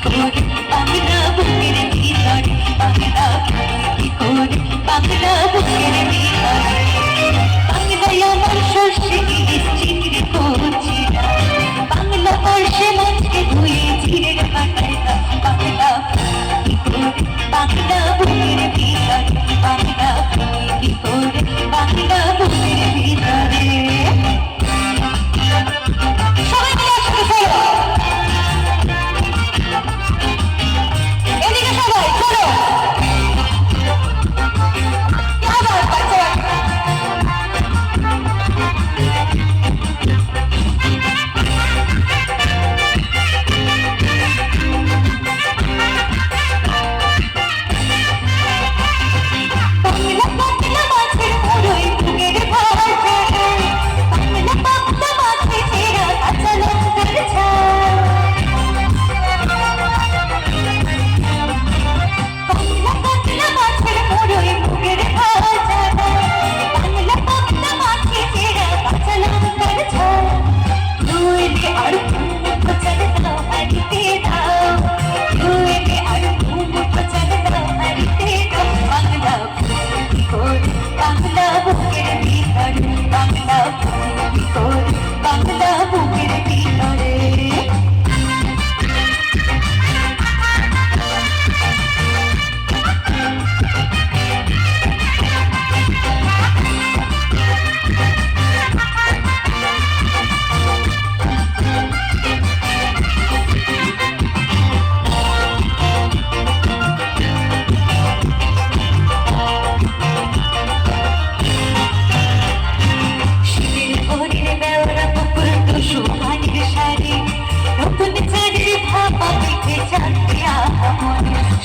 করে বাংলা বুকের ভিতরে, বাংলা কি করে বাংলা বুকের ভিতরে, বাংলায় আমার শস্যে ইলিশ চিংড়ি কচিরা, বাংলা বর্ষে মাছকে ধুয়ে চিড়ের পাতায় দাও, বাংলা কি করে বাংলা বুকের ভিতরে, বাংলা কি করে বাংলা বুকের ভিতরে। সবাই মিলে একসাথে চলো, এদিকে সবাই চলো।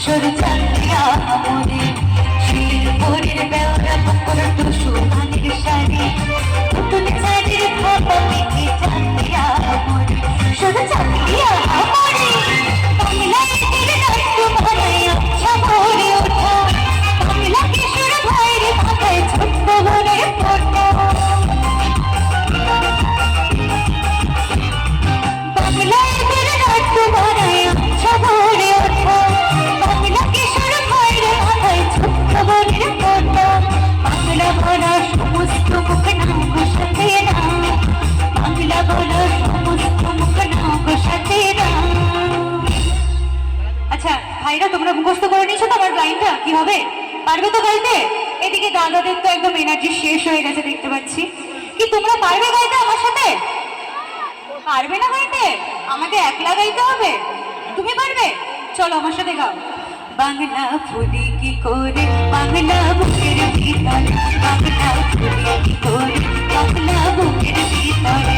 সরে চাঁদিয়া মনে শীতের ভোরের বেওরা পুকুর টুসু ধানের শাড়ি, নতুন চাঁদের ভাপা পিঠে চাঁদিয়া মনে সরে চাঁদিয়া মনে, বাংলায় তীর নাট্য বানায় আচ্ছা ভরে ওঠা, বাংলা কিশোর ভাইয়ের মাথায় ছোট্ট মনের ফোঁটা, বাংলায় তীর নাট্য বানায় আচ্ছা ভরে ওঠা, বাংলা ভরা সমস্ত মুখ নাম ঘোষাতে না, বাংলা ভরা সমস্ত মুখ নাম ঘোষাতে না। আচ্ছা ভাইরা, তোমরা মুখস্থ করে নিয়েছো তো আমার লাইনটা কি হবে? পারবে তো গাইতে? এদিকে দাদাদের তো একদম এনার্জি শেষ হয়ে গেছে দেখতে পাচ্ছি। কি তোমরা পারবে গাইতে আমার সাথে? পারবে না গাইতে? আমাকে একলা গাইতে হবে? তুমি পারবে? চলো আমার সাথে গাও। বাংলা ফুলি কি করে বাংলা বুকের ভিতরে, বাংলা ফুলি কি করে বাংলা বুকের ভিতরে।